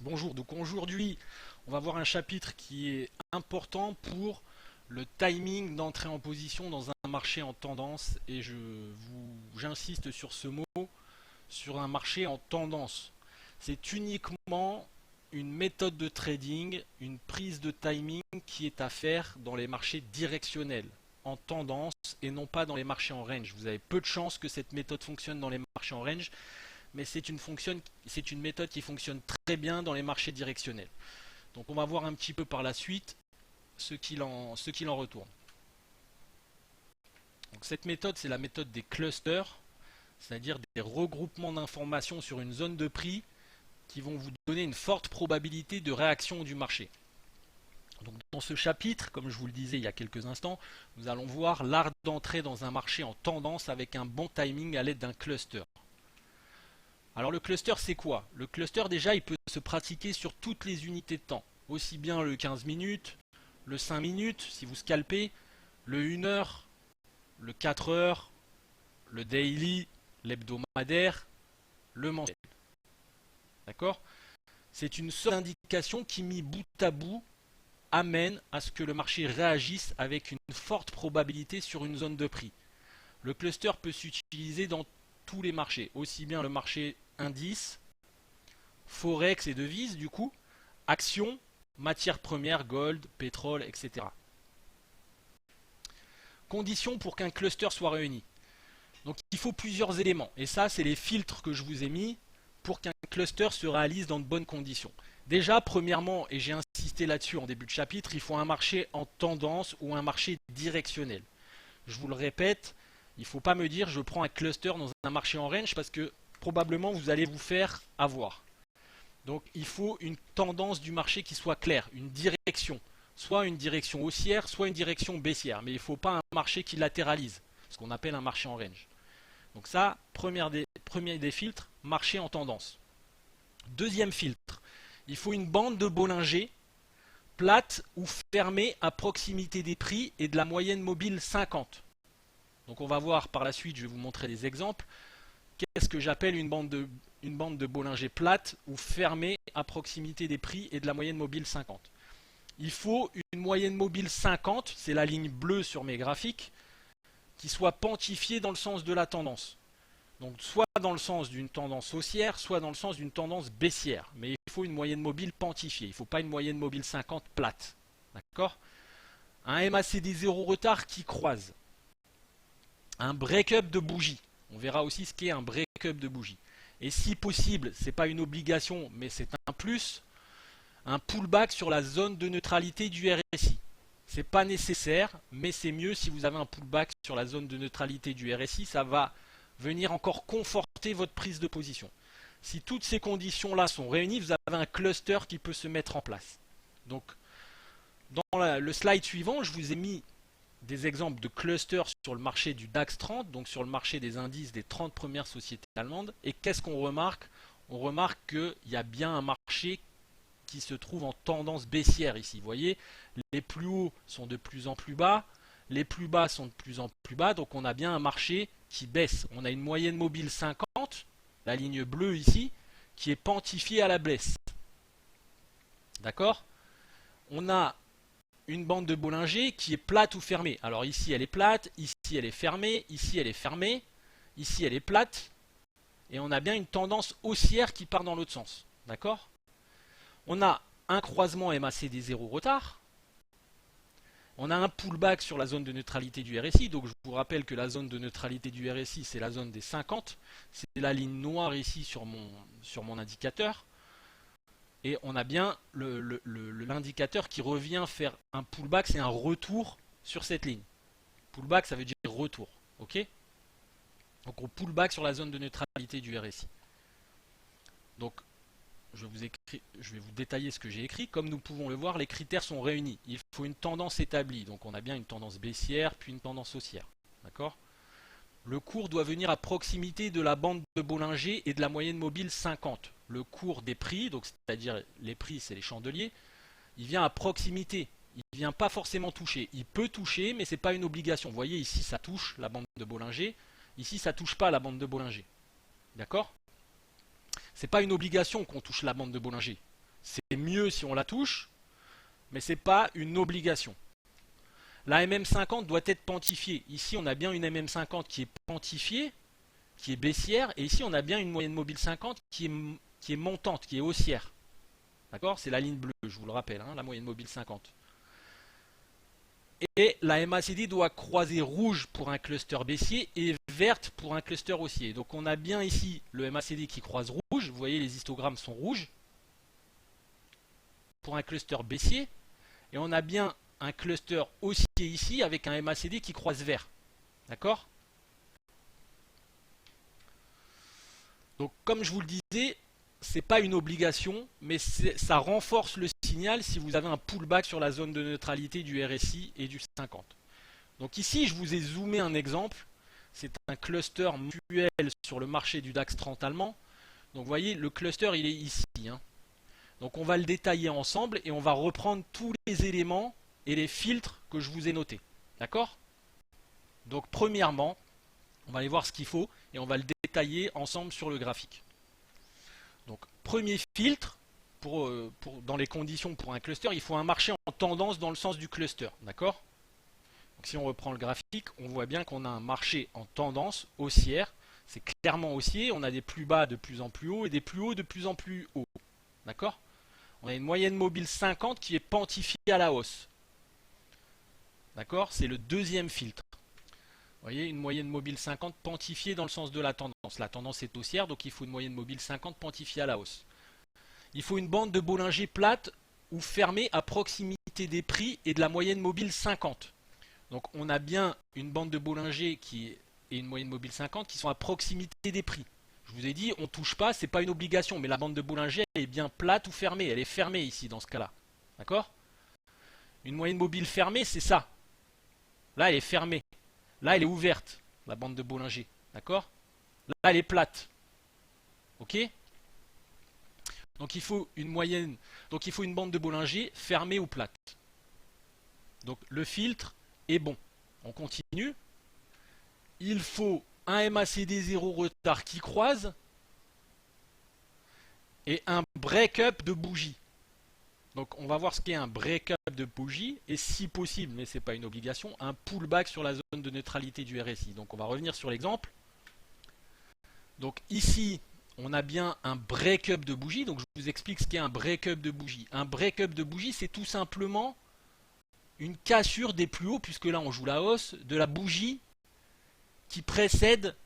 Bonjour, donc aujourd'hui on va voir un chapitre qui est important pour le timing d'entrée en position dans un marché en tendance et j'insiste sur ce mot, sur un marché en tendance. C'est uniquement une méthode de trading, une prise de timing qui est à faire dans les marchés directionnels, en tendance et non pas dans les marchés en range. Vous avez peu de chances que cette méthode fonctionne dans les marchés en range, mais c'est une méthode qui fonctionne très bien dans les marchés directionnels. Donc on va voir un petit peu par la suite ce qu'il en retourne. Donc cette méthode, c'est la méthode des clusters, c'est-à-dire des regroupements d'informations sur une zone de prix qui vont vous donner une forte probabilité de réaction du marché. Donc dans ce chapitre, comme je vous le disais il y a quelques instants, nous allons voir l'art d'entrer dans un marché en tendance avec un bon timing à l'aide d'un cluster. Alors le cluster, c'est quoi? Le cluster, déjà, il peut se pratiquer sur toutes les unités de temps. Aussi bien le 15 minutes, le 5 minutes, si vous scalpez, le 1 heure, le 4 heures, le daily, l'hebdomadaire, le mensuel. D'accord? C'est une seule indication qui, mis bout à bout, amène à ce que le marché réagisse avec une forte probabilité sur une zone de prix. Le cluster peut s'utiliser dans tous les marchés, aussi bien le marché indice, forex et devises, du coup, actions, matières premières, gold, pétrole, etc. Conditions pour qu'un cluster soit réuni. Donc il faut plusieurs éléments, et ça c'est les filtres que je vous ai mis pour qu'un cluster se réalise dans de bonnes conditions. Déjà, premièrement, et j'ai insisté là-dessus en début de chapitre, il faut un marché en tendance ou un marché directionnel. Je vous le répète, il ne faut pas me dire je prends un cluster dans un marché en range parce que probablement vous allez vous faire avoir. Donc il faut une tendance du marché qui soit claire, une direction. Soit une direction haussière, soit une direction baissière. Mais il ne faut pas un marché qui latéralise, ce qu'on appelle un marché en range. Donc ça, premier des filtres, marché en tendance. Deuxième filtre, il faut une bande de Bollinger plate ou fermée à proximité des prix et de la moyenne mobile 50. Donc on va voir par la suite, je vais vous montrer des exemples. Qu'est-ce que j'appelle une bande de Bollinger plate ou fermée à proximité des prix et de la moyenne mobile 50. Il faut une moyenne mobile 50, c'est la ligne bleue sur mes graphiques, qui soit pentifiée dans le sens de la tendance. Donc soit dans le sens d'une tendance haussière, soit dans le sens d'une tendance baissière. Mais il faut une moyenne mobile pentifiée, il ne faut pas une moyenne mobile 50 plate. D'accord? Un MACD 0 retard qui croise. Un break-up de bougie. On verra aussi ce qu'est un break-up de bougie. Et si possible, ce n'est pas une obligation, mais c'est un plus, un pullback sur la zone de neutralité du RSI. Ce n'est pas nécessaire, mais c'est mieux si vous avez un pullback sur la zone de neutralité du RSI, ça va venir encore conforter votre prise de position. Si toutes ces conditions-là sont réunies, vous avez un cluster qui peut se mettre en place. Donc, dans le slide suivant, je vous ai mis des exemples de clusters sur le marché du DAX 30, donc sur le marché des indices des 30 premières sociétés allemandes. Et qu'est-ce qu'on remarque? On remarque qu'il y a bien un marché qui se trouve en tendance baissière ici. Vous voyez, les plus hauts sont de plus en plus bas, les plus bas sont de plus en plus bas, donc on a bien un marché qui baisse. On a une moyenne mobile 50, la ligne bleue ici, qui est pentifiée à la baisse. D'accord? On a une bande de Bollinger qui est plate ou fermée. Alors ici elle est plate, ici elle est fermée, ici elle est fermée, ici elle est plate. Et on a bien une tendance haussière qui part dans l'autre sens. D'accord? On a un croisement MACD 0 retard. On a un pullback sur la zone de neutralité du RSI. Donc je vous rappelle que la zone de neutralité du RSI, c'est la zone des 50. C'est la ligne noire ici sur mon indicateur. Et on a bien l'indicateur qui revient faire un pullback, c'est un retour sur cette ligne. Pullback, ça veut dire retour. Ok? Donc on pullback sur la zone de neutralité du RSI. Donc je vais vous détailler ce que j'ai écrit. Comme nous pouvons le voir, les critères sont réunis. Il faut une tendance établie. Donc on a bien une tendance baissière, puis une tendance haussière. D'accord? Le cours doit venir à proximité de la bande de Bollinger et de la moyenne mobile 50. Le cours des prix, donc c'est-à-dire les prix, c'est les chandeliers, il vient à proximité. Il ne vient pas forcément toucher. Il peut toucher, mais ce n'est pas une obligation. Vous voyez, ici, ça touche la bande de Bollinger. Ici, ça ne touche pas la bande de Bollinger. D'accord? Ce n'est pas une obligation qu'on touche la bande de Bollinger. C'est mieux si on la touche, mais ce n'est pas une obligation. La MM50 doit être quantifiée. Ici, on a bien une MM50 qui est quantifiée, qui est baissière, et ici, on a bien une moyenne mobile 50 qui est montante, qui est haussière. D'accord? C'est la ligne bleue, je vous le rappelle, hein, la moyenne mobile 50. Et la MACD doit croiser rouge pour un cluster baissier et verte pour un cluster haussier. Donc on a bien ici le MACD qui croise rouge. Vous voyez, les histogrammes sont rouges pour un cluster baissier. Et on a bien un cluster haussier ici avec un MACD qui croise vert. D'accord? Donc comme je vous le disais, c'est pas une obligation, mais ça renforce le signal si vous avez un pullback sur la zone de neutralité du RSI et du 50. Donc ici, je vous ai zoomé un exemple. C'est un cluster mensuel sur le marché du DAX 30 allemand. Donc vous voyez, le cluster, il est ici, hein. Donc on va le détailler ensemble et on va reprendre tous les éléments et les filtres que je vous ai notés. D'accord? Donc premièrement, on va aller voir ce qu'il faut et on va le détailler ensemble sur le graphique. Donc premier filtre, dans les conditions pour un cluster, il faut un marché en tendance dans le sens du cluster. D'accord? Donc si on reprend le graphique, on voit bien qu'on a un marché en tendance haussière. C'est clairement haussier, on a des plus bas de plus en plus haut et des plus hauts de plus en plus hauts. D'accord? On a une moyenne mobile 50 qui est quantifiée à la hausse. D'accord? C'est le deuxième filtre. Vous voyez, une moyenne mobile 50 quantifiée dans le sens de la tendance. La tendance est haussière, donc il faut une moyenne mobile 50 quantifiée à la hausse. Il faut une bande de Bollinger plate ou fermée à proximité des prix et de la moyenne mobile 50. Donc on a bien une bande de Bollinger et une moyenne mobile 50 qui sont à proximité des prix. Je vous ai dit, on ne touche pas, ce n'est pas une obligation, mais la bande de Bollinger elle est bien plate ou fermée. Elle est fermée ici dans ce cas-là. D'accord? Une moyenne mobile fermée, c'est ça. Là, elle est fermée. Là, elle est ouverte, la bande de Bollinger. D'accord? Là, elle est plate. Ok? Donc il faut une moyenne, donc il faut une bande de Bollinger fermée ou plate. Donc le filtre est bon. On continue. Il faut un MACD 0 retard qui croise et un break-up de bougie. Donc on va voir ce qu'est un break-up de bougie et si possible, mais ce n'est pas une obligation, un pullback sur la zone de neutralité du RSI. Donc on va revenir sur l'exemple. Donc ici, on a bien un break-up de bougie. Donc je vous explique ce qu'est un break-up de bougie. Un break-up de bougie, c'est tout simplement une cassure des plus hauts, puisque là on joue la hausse, de la bougie qui précède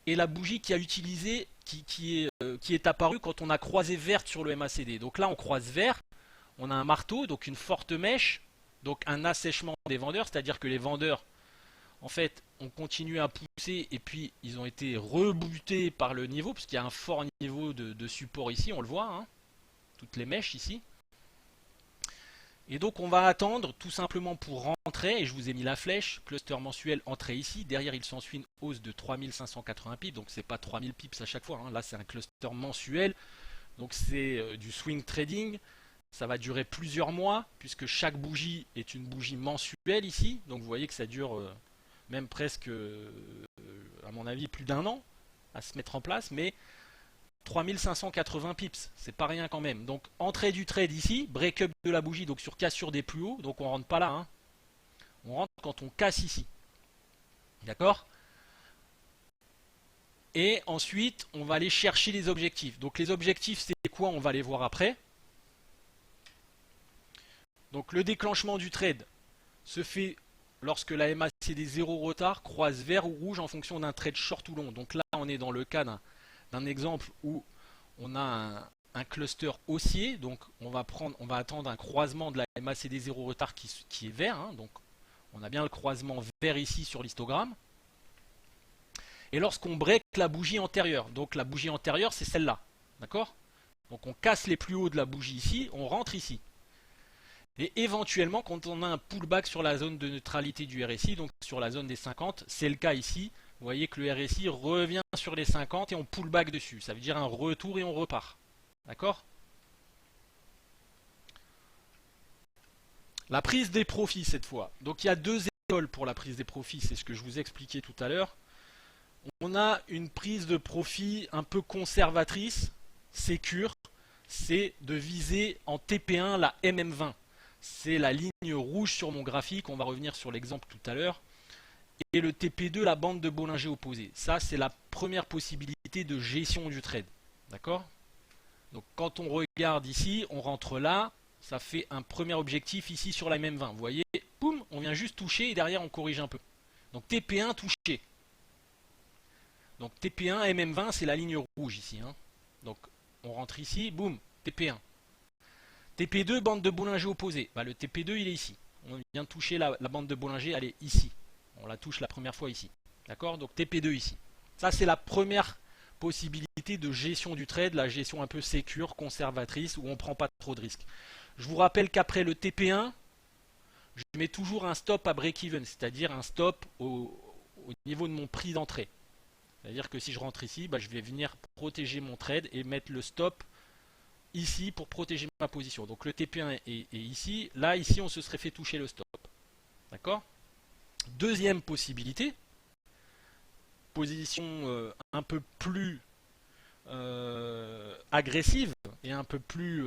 et la bougie qui a utilisé, qui est apparue quand on a croisé verte sur le MACD. Donc là on croise vert, on a un marteau, donc une forte mèche, donc un assèchement des vendeurs, c'est-à-dire que les vendeurs en fait ont continué à pousser et puis ils ont été rebutés par le niveau, puisqu'il y a un fort niveau de support ici, on le voit, hein, toutes les mèches ici. Et donc on va attendre tout simplement pour rentrer, et je vous ai mis la flèche, cluster mensuel, entrée ici, derrière il s'ensuit une hausse de 3580 pips, donc c'est pas 3000 pips à chaque fois, hein. Là c'est un cluster mensuel, donc c'est du swing trading, ça va durer plusieurs mois, puisque chaque bougie est une bougie mensuelle ici, donc vous voyez que ça dure même presque, à mon avis, plus d'un an à se mettre en place, mais 3580 pips, c'est pas rien quand même. Donc entrée du trade ici, break-up de la bougie, donc sur cassure des plus hauts, donc on rentre pas là, hein. On rentre quand on casse ici. D'accord? Et ensuite, on va aller chercher les objectifs. Donc les objectifs, c'est quoi? On va les voir après. Donc le déclenchement du trade se fait lorsque la MACD 0 retard croise vert ou rouge en fonction d'un trade short ou long. Donc là, on est dans le cas d'un exemple où on a un cluster haussier, donc on va attendre un croisement de la MACD 0 retard qui est vert, hein, donc on a bien le croisement vert ici sur l'histogramme. Et lorsqu'on break la bougie antérieure, donc la bougie antérieure c'est celle-là, d'accord? Donc on casse les plus hauts de la bougie ici, on rentre ici. Et éventuellement, quand on a un pullback sur la zone de neutralité du RSI, donc sur la zone des 50, c'est le cas ici. Vous voyez que le RSI revient sur les 50 et on pullback dessus. Ça veut dire un retour et on repart. D'accord? La prise des profits cette fois. Donc il y a deux écoles pour la prise des profits, c'est ce que je vous expliquais tout à l'heure. On a une prise de profit un peu conservatrice, sécure, c'est de viser en TP1 la MM20. C'est la ligne rouge sur mon graphique, on va revenir sur l'exemple tout à l'heure. Et le TP2, la bande de Bollinger opposée. Ça, c'est la première possibilité de gestion du trade. D'accord? Donc quand on regarde ici, on rentre là, ça fait un premier objectif ici sur la MM20. Vous voyez, boum, on vient juste toucher et derrière on corrige un peu. Donc TP1 touché. Donc TP1, MM20, c'est la ligne rouge ici. Hein. Donc on rentre ici, boum, TP1. TP2, bande de Bollinger opposée. Bah, le TP2, il est ici. On vient toucher la bande de Bollinger, elle est ici. On la touche la première fois ici. D'accord? Donc TP2 ici. Ça, c'est la première possibilité de gestion du trade, la gestion un peu sécure, conservatrice, où on ne prend pas trop de risques. Je vous rappelle qu'après le TP1, je mets toujours un stop à break-even, c'est-à-dire un stop au niveau de mon prix d'entrée. C'est-à-dire que si je rentre ici, bah, je vais venir protéger mon trade et mettre le stop ici pour protéger ma position. Donc le TP1 est ici. Là, ici, on se serait fait toucher le stop. D'accord? Deuxième possibilité, position un peu plus agressive et un peu plus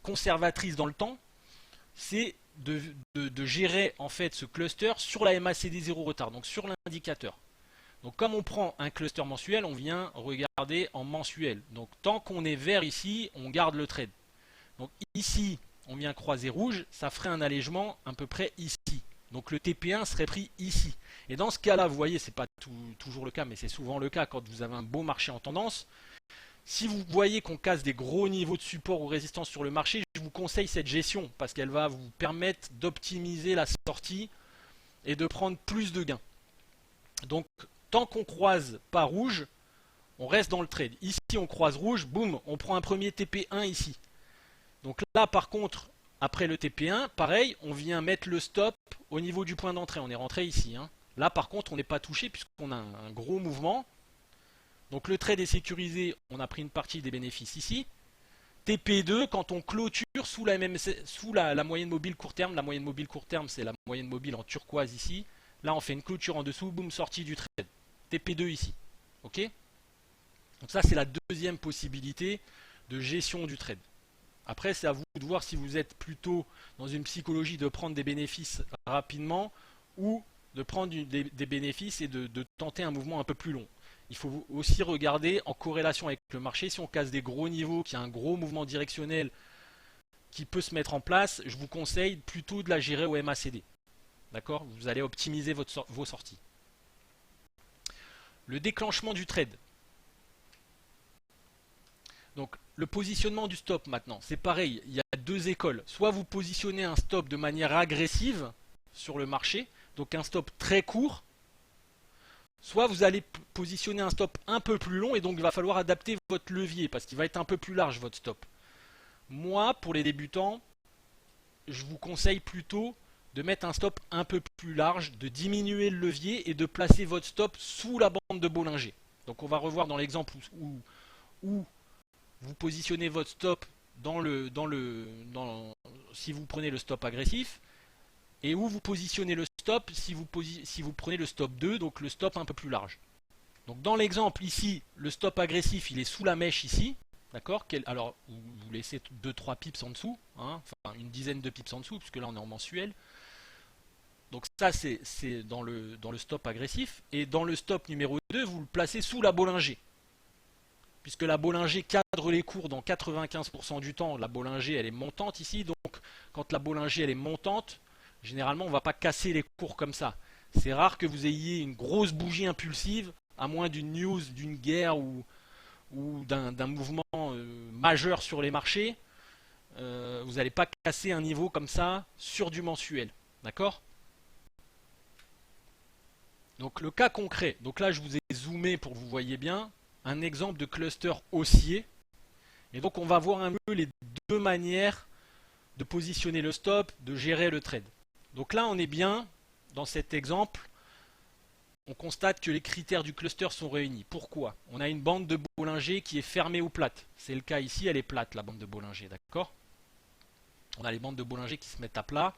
conservatrice dans le temps, c'est de gérer en fait ce cluster sur la MACD 0 retard, donc sur l'indicateur. Donc comme on prend un cluster mensuel, on vient regarder en mensuel. Donc tant qu'on est vert ici, on garde le trade. Donc ici, on vient croiser rouge, ça ferait un allègement à peu près ici. Donc le TP1 serait pris ici. Et dans ce cas-là, vous voyez, c'est pas toujours le cas, mais c'est souvent le cas quand vous avez un beau marché en tendance. Si vous voyez qu'on casse des gros niveaux de support ou résistance sur le marché, je vous conseille cette gestion parce qu'elle va vous permettre d'optimiser la sortie et de prendre plus de gains. Donc tant qu'on croise pas rouge, on reste dans le trade. Ici on croise rouge, boum, on prend un premier TP1 ici. Donc là par contre, après le TP1, pareil, on vient mettre le stop au niveau du point d'entrée. On est rentré ici. Hein. Là par contre, on n'est pas touché puisqu'on a un gros mouvement. Donc le trade est sécurisé, on a pris une partie des bénéfices ici. TP2, quand on clôture sous la moyenne mobile court terme, la moyenne mobile court terme c'est la moyenne mobile en turquoise ici. Là on fait une clôture en dessous, boum, sortie du trade. TP2 ici. Ok? Donc ça c'est la deuxième possibilité de gestion du trade. Après c'est à vous de voir si vous êtes plutôt dans une psychologie de prendre des bénéfices rapidement ou de prendre des bénéfices et de tenter un mouvement un peu plus long. Il faut aussi regarder en corrélation avec le marché. Si on casse des gros niveaux, qu'il y a un gros mouvement directionnel qui peut se mettre en place, je vous conseille plutôt de la gérer au MACD. D'accord? Vous allez optimiser vos sorties. Le déclenchement du trade. Donc le positionnement du stop maintenant, c'est pareil, il y a deux écoles. Soit vous positionnez un stop de manière agressive sur le marché, donc un stop très court, soit vous allez positionner un stop un peu plus long et donc il va falloir adapter votre levier parce qu'il va être un peu plus large votre stop. Moi, pour les débutants, je vous conseille plutôt de mettre un stop un peu plus large, de diminuer le levier et de placer votre stop sous la bande de Bollinger. Donc on va revoir dans l'exemple où vous positionnez votre stop si vous prenez le stop agressif. Et où vous positionnez le stop si vous prenez le stop 2, donc le stop un peu plus large. Donc dans l'exemple ici, le stop agressif il est sous la mèche ici. D'accord? Alors vous laissez 2-3 pips en dessous, hein, enfin une dizaine de pips en dessous, puisque là on est en mensuel. Donc ça c'est dans le stop agressif. Et dans le stop numéro 2, vous le placez sous la Bollinger. Puisque la Bollinger cadre les cours dans 95% du temps, la Bollinger elle est montante ici. Donc quand la Bollinger elle est montante, généralement, on ne va pas casser les cours comme ça. C'est rare que vous ayez une grosse bougie impulsive, à moins d'une news, d'une guerre ou d'un mouvement majeur sur les marchés. Vous n'allez pas casser un niveau comme ça sur du mensuel. D'accord? Donc le cas concret. Donc là, je vous ai zoomé pour que vous voyez bien un exemple de cluster haussier. Et donc on va voir un peu les deux manières de positionner le stop, de gérer le trade. Donc là, on est bien dans cet exemple. On constate que les critères du cluster sont réunis. Pourquoi? On a une bande de Bollinger qui est fermée ou plate. C'est le cas ici, elle est plate, la bande de Bollinger, d'accord? On a les bandes de Bollinger qui se mettent à plat.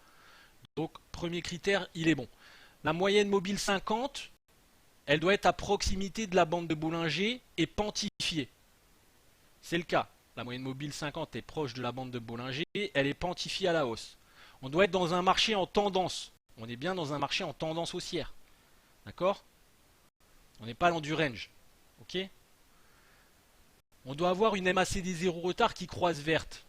Donc, premier critère, il est bon. La moyenne mobile 50, elle doit être à proximité de la bande de Bollinger et pentifiée. c'est le cas. La moyenne mobile 50 est proche de la bande de Bollinger, elle est quantifiée à la hausse. On doit être dans un marché en tendance. On est bien dans un marché en tendance haussière. D'accord? On n'est pas dans du range. Ok? On doit avoir une MACD 0 retard qui croise verte.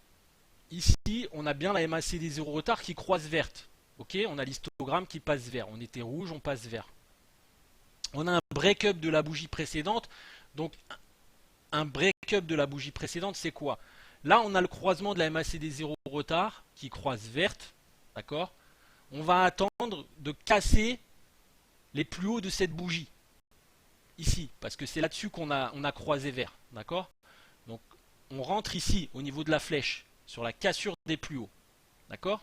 Ici, on a bien la MACD 0 retard qui croise verte. Ok? On a l'histogramme qui passe vert. On était rouge, on passe vert. On a un break-up de la bougie précédente. Donc, un break-up de la bougie précédente, c'est quoi? Là, on a le croisement de la MACD 0 retard qui croise verte. D'accord? On va attendre de casser les plus hauts de cette bougie. Ici, parce que c'est là-dessus qu'on a croisé vert. D'accord? Donc, on rentre ici, au niveau de la flèche, sur la cassure des plus hauts. D'accord?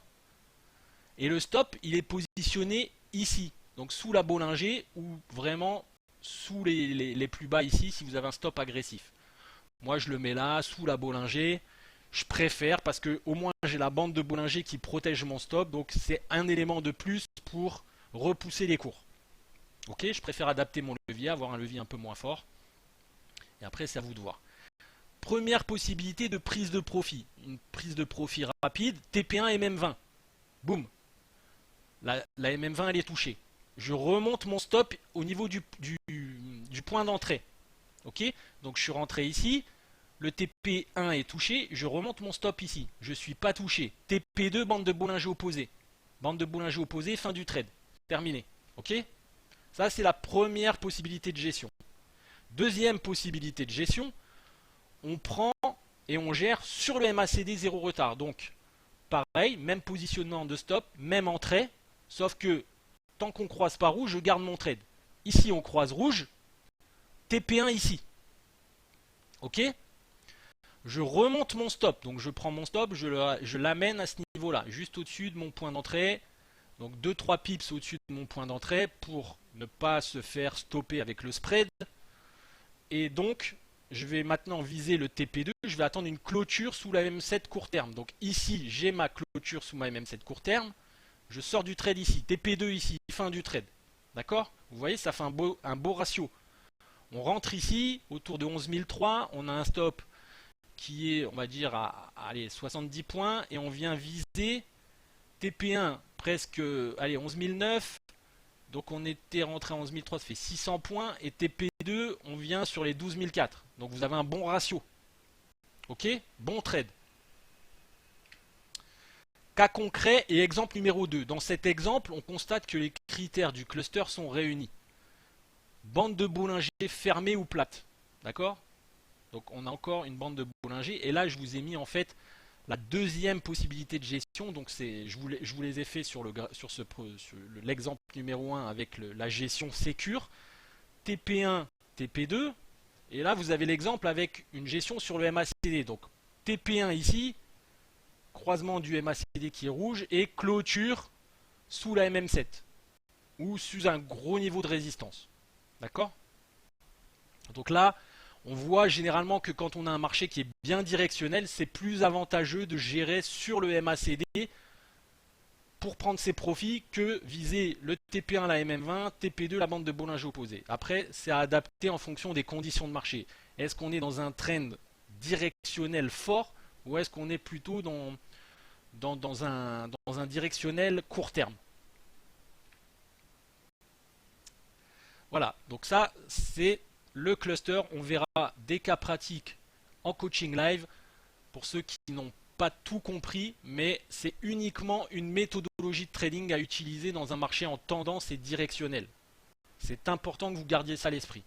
Et le stop, il est positionné ici. Donc, sous la Bollinger ou vraiment sous les plus bas ici, si vous avez un stop agressif. Moi, je le mets là, sous la Bollinger. Je préfère parce que au moins j'ai la bande de Bollinger qui protège mon stop. Donc, c'est un élément de plus pour repousser les cours. Ok, je préfère adapter mon levier, avoir un levier un peu moins fort. Et après, c'est à vous de voir. Première possibilité de prise de profit. Une prise de profit rapide, TP1 MM20. Boum. La MM20, elle est touchée. Je remonte mon stop au niveau du point d'entrée. Ok? Donc je suis rentré ici. Le TP1 est touché. Je remonte mon stop ici. Je ne suis pas touché. TP2, bande de Bollinger opposée. Bande de Bollinger opposée, fin du trade. Terminé. Ok? Ça, c'est la première possibilité de gestion. Deuxième possibilité de gestion, on prend et on gère sur le MACD 0 retard. Donc, pareil, même positionnement de stop, même entrée, sauf que tant qu'on ne croise pas rouge, je garde mon trade. Ici, on croise rouge, TP1 ici. Ok? Je remonte mon stop, donc je prends mon stop, je l'amène à ce niveau-là, juste au-dessus de mon point d'entrée. Donc 2-3 pips au-dessus de mon point d'entrée pour ne pas se faire stopper avec le spread. Et donc, je vais maintenant viser le TP2. Je vais attendre une clôture sous la MM7 court terme. Donc ici, j'ai ma clôture sous ma MM7 court terme. Je sors du trade ici. TP2 ici, fin du trade. D'accord? Vous voyez, ça fait un beau ratio. On rentre ici, autour de 11003. On a un stop qui est, on va dire, à allez, 70 points. Et on vient viser TP1 presque, allez, 11009. Donc on était rentré à 11003, ça fait 600 points. Et TP2, on vient sur les 12004. Donc vous avez un bon ratio. Ok? Bon trade. Cas concret et exemple numéro 2. Dans cet exemple, on constate que les critères du cluster sont réunis. Bande de Bollinger fermée ou plate. D'accord? Donc on a encore une bande de Bollinger. Et là, je vous ai mis en fait la deuxième possibilité de gestion. Donc je vous les ai fait sur l'exemple numéro 1 avec la gestion sécure. TP1, TP2. Et là, vous avez l'exemple avec une gestion sur le MACD. Donc TP1 ici, croisement du MACD qui est rouge et clôture sous la MM7 ou sous un gros niveau de résistance. D'accord? Donc là, on voit généralement que quand on a un marché qui est bien directionnel, c'est plus avantageux de gérer sur le MACD pour prendre ses profits que viser le TP1 la MM20, TP2 la bande de Bollinger opposée. Après, c'est à adapter en fonction des conditions de marché. Est-ce qu'on est dans un trend directionnel fort ou est-ce qu'on est plutôt dans un directionnel court terme? Voilà, donc ça c'est le cluster. On verra des cas pratiques en coaching live pour ceux qui n'ont pas tout compris, mais c'est uniquement une méthodologie de trading à utiliser dans un marché en tendance et directionnel. C'est important que vous gardiez ça à l'esprit.